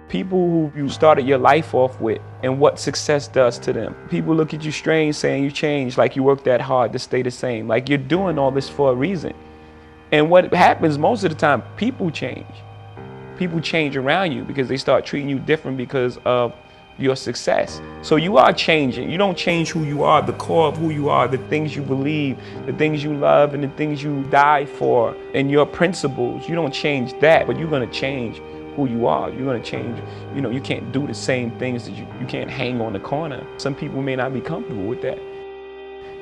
People who you started your life off with and what success does to them. People look at you strange saying you changed, like you worked that hard to stay the same. Like you're doing all this for a reason. And what happens most of the time, people change. People change around you because they start treating you different because of your success. So you are changing. You don't change who you are, the core of who you are, the things you believe, the things you love, and the things you die for, and your principles. You don't change that, but you're gonna change who you are. You're gonna change, you can't do the same things that you can't hang on the corner. Some people may not be comfortable with that.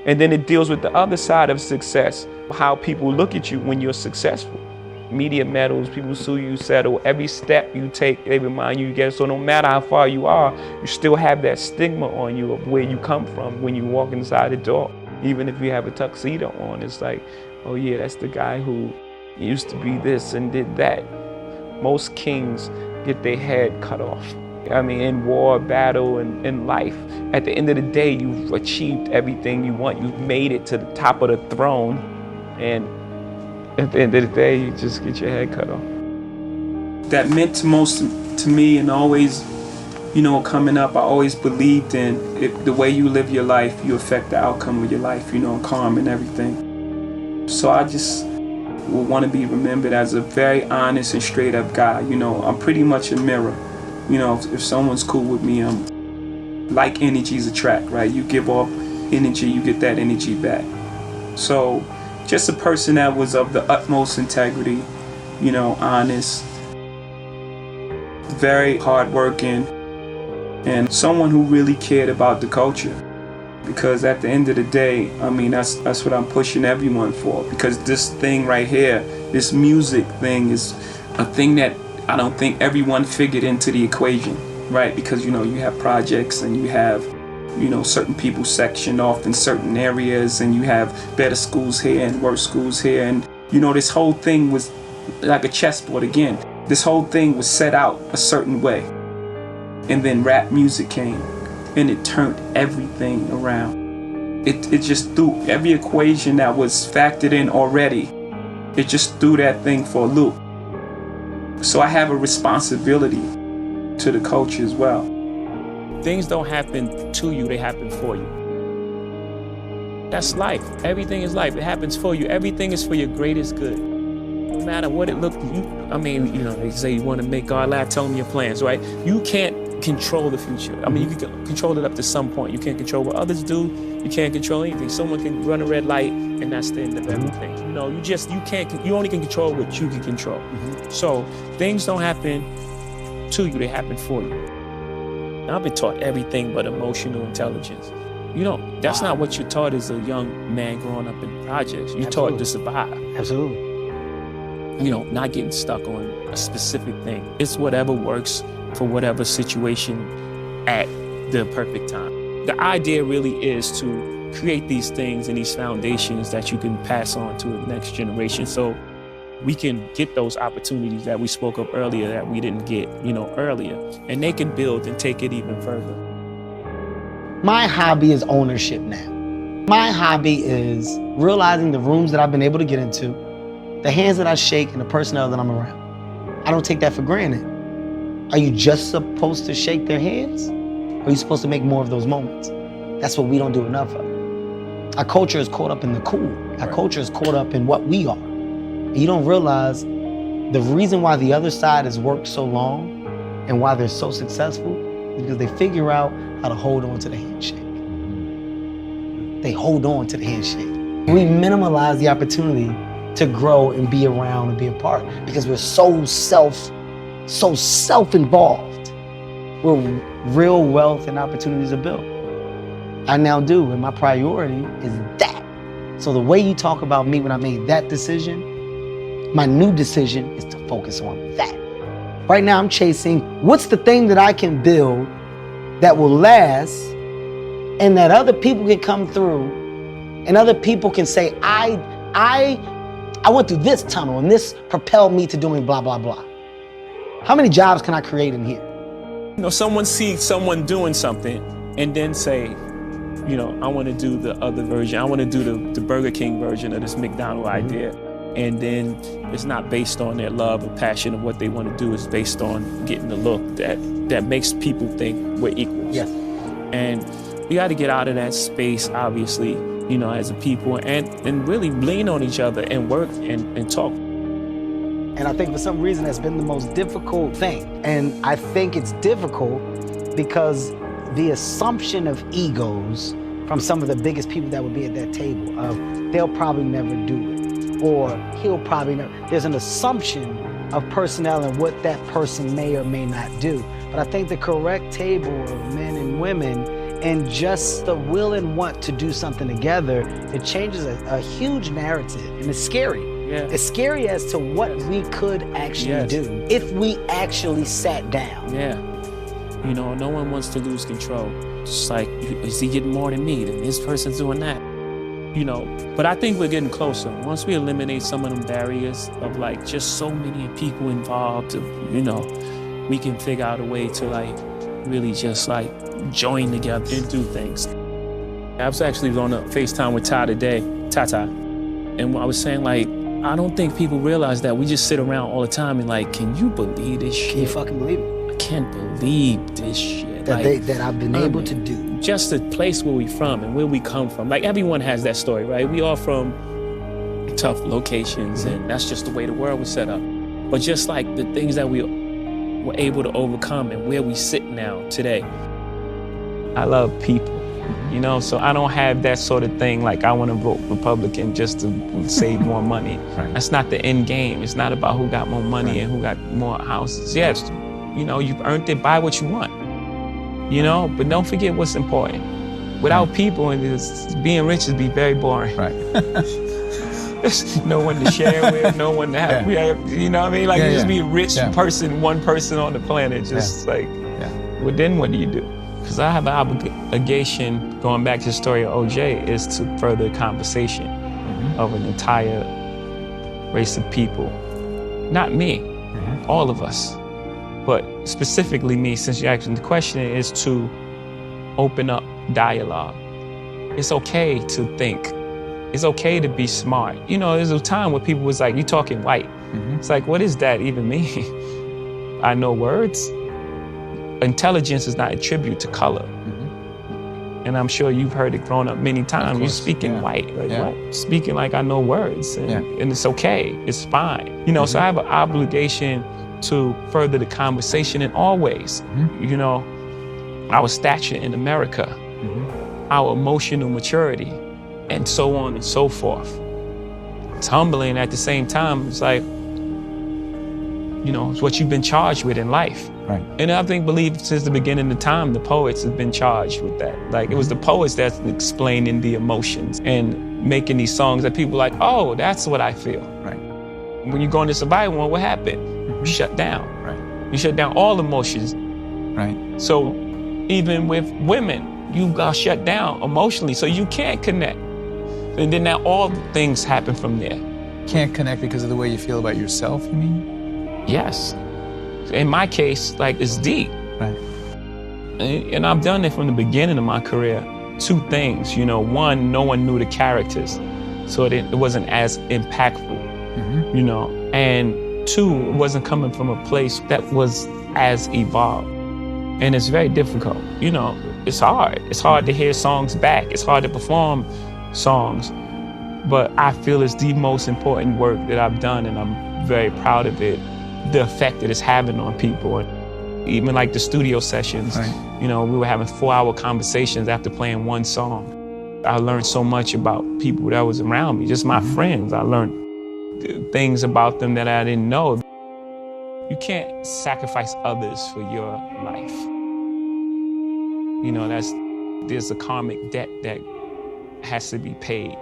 And then it deals with the other side of success, how people look at you when you're successful. Media medals, people sue you, settle. Every step you take, they remind you get. So no matter how far you are, you still have that stigma on you of where you come from when you walk inside the door. Even if you have a tuxedo on, it's like, oh yeah, that's the guy who used to be this and did that. Most kings get their head cut off. I mean, in war, battle, and in life, at the end of the day, you've achieved everything you want. You've made it to the top of the throne, and at the end of the day, you just get your head cut off. That meant most to me, and always, coming up, I always believed in the way you live your life, you affect the outcome of your life, karma and everything. So I just would want to be remembered as a very honest and straight up guy. I'm pretty much a mirror. If someone's cool with me, like energies attract, right? You give off energy, you get that energy back. So just a person that was of the utmost integrity, honest, very hardworking, and someone who really cared about the culture. Because at the end of the day, that's what I'm pushing everyone for. Because this thing right here, this music thing, is a thing that I don't think everyone figured into the equation, right? Because you have projects and you have certain people sectioned off in certain areas, and you have better schools here and worse schools here, and this whole thing was like a chessboard again. This whole thing was set out a certain way, and then rap music came and it turned everything around. It just threw every equation that was factored in already. It just threw that thing for a loop. So I have a responsibility to the culture as well. Things don't happen to you, they happen for you. That's life. Everything is life. It happens for you. Everything is for your greatest good. No matter what it looked like. They say you want to make God laugh, tell them your plans, right? You can't control the future. You can control it up to some point. You can't control what others do. You can't control anything. Someone can run a red light and that's the end of everything. You only can control what you can control. So things don't happen to you, they happen for you. Now, I've been taught everything but emotional intelligence. That's not what you're taught as a young man growing up in projects. You're taught to survive. Absolutely. Not getting stuck on a specific thing. It's whatever works for whatever situation at the perfect time. The idea really is to create these things and these foundations that you can pass on to the next generation, so we can get those opportunities that we spoke of earlier that we didn't get, earlier, and they can build and take it even further. My hobby is ownership now. My hobby is realizing the rooms that I've been able to get into, the hands that I shake, and the personnel that I'm around. I don't take that for granted. Are you just supposed to shake their hands? Or are you supposed to make more of those moments? That's what we don't do enough of. Our culture is caught up in the cool. Our culture is caught up in what we are. And you don't realize the reason why the other side has worked so long and why they're so successful is because they figure out how to hold on to the handshake. They hold on to the handshake. We minimize the opportunity to grow and be around and be a part because we're so self-involved, where real wealth and opportunities are built. I now do, and my priority is that. So the way you talk about me when I made that decision, my new decision is to focus on that. Right now I'm chasing what's the thing that I can build that will last and that other people can come through and other people can say, I went through this tunnel and this propelled me to doing blah, blah, blah. How many jobs can I create in here? Someone sees someone doing something and then say, I want to do the other version. I want to do the Burger King version of this McDonald's idea. And then it's not based on their love or passion of what they want to do. It's based on getting the look that makes people think we're equals. Yes. And we got to get out of that space, obviously, you know, as a people, and really lean on each other and work and talk. And I think for some reason that's been the most difficult thing. And I think it's difficult because the assumption of egos from some of the biggest people that would be at that table of they'll probably never do it, or he'll probably never. There's an assumption of personnel and what that person may or may not do. But I think the correct table of men and women and just the will and want to do something together, it changes a huge narrative, and it's scary. Yeah. It's scary as to what we could actually do if we actually sat down. Yeah. You know, no one wants to lose control. It's like, is he getting more than me? Then this person's doing that. You know, but I think we're getting closer. Once we eliminate some of them barriers of like just so many people involved, you know, we can figure out a way to like really just like join together and do things. I was actually on a FaceTime with Ty today, Tata, and I was saying like, I don't think people realize that we just sit around all the time and like, can you believe this shit? Can you fucking believe it? I can't believe this shit. That I've been able to do. Just the place where we from and where we come from. Like everyone has that story, right? We all from tough locations, and that's just the way the world was set up. But just like the things that we were able to overcome and where we sit now today. I love people, you know, so I don't have that sort of thing like I want to vote Republican just to save more money. Right. That's not the end game. It's not about who got more money and who got more houses. Yes, you know, you've earned it, buy what you want, you know, but don't forget what's important. Without people, and being rich would be very boring. Right. There's no one to share with, no one to have, you know what I mean? Like, you just be a rich person, one person on the planet, just like, well, then what do you do? Because I have an obligation, going back to the story of OJ, is to further conversation of an entire race of people. Not me, all of us, but specifically me, since you're asking the question, is to open up dialogue. It's okay to think. It's okay to be smart. You know, there's a time where people was like, you talking white. It's like, what does that even mean? I know words. Intelligence is not a tribute to color. And I'm sure you've heard it growing up many times. You're speaking white, like what? Speaking like I know words, and it's okay, it's fine. You know, so I have an obligation to further the conversation in all ways. You know, our stature in America, our emotional maturity, and so on and so forth. It's humbling at the same time. It's like, you know, it's what you've been charged with in life. Right. And I believe since the beginning of time, the poets have been charged with that. Like, it was the poets that's explaining the emotions and making these songs that people are like, oh, that's what I feel. Right. When you go into survival mode, what happened? You shut down. Right. You shut down all emotions. Right. So even with women, you got shut down emotionally, so you can't connect. And then now all things happen from there. Can't connect because of the way you feel about yourself, you mean? Yes. In my case, like, it's deep. Right. And I've done it from the beginning of my career. Two things, you know, one, no one knew the characters, so it wasn't as impactful, you know, and two, it wasn't coming from a place that was as evolved. And it's very difficult, you know, it's hard. It's hard to hear songs back. It's hard to perform songs, but I feel it's the most important work that I've done, and I'm very proud of it. The effect that it's having on people. And even like the studio sessions, you know, we were having 4-hour conversations after playing one song. I learned so much about people that was around me, just my friends. I learned things about them that I didn't know. You can't sacrifice others for your life. You know, there's a karmic debt that has to be paid.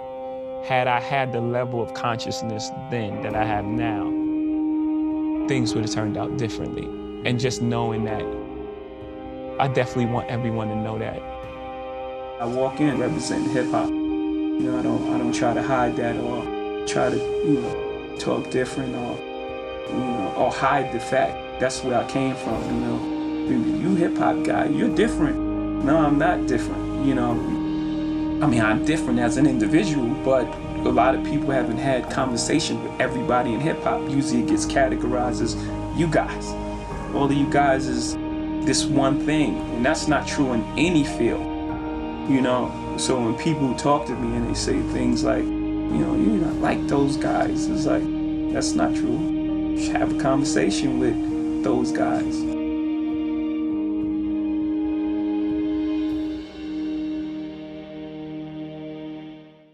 Had I had the level of consciousness then that I have now, things would have turned out differently. And just knowing that, I definitely want everyone to know that. I walk in representing hip hop. You know, I don't try to hide that or try to, you know, talk different or, you know, or hide the fact. That's where I came from, you know. You hip hop guy, you're different. No, I'm not different, you know. I mean, I'm different as an individual, but a lot of people haven't had conversation with everybody in hip-hop. Usually it gets categorized as you guys. All of you guys is this one thing, and that's not true in any field, you know? So when people talk to me and they say things like, you know, you're not like those guys, it's like, that's not true. You should have a conversation with those guys.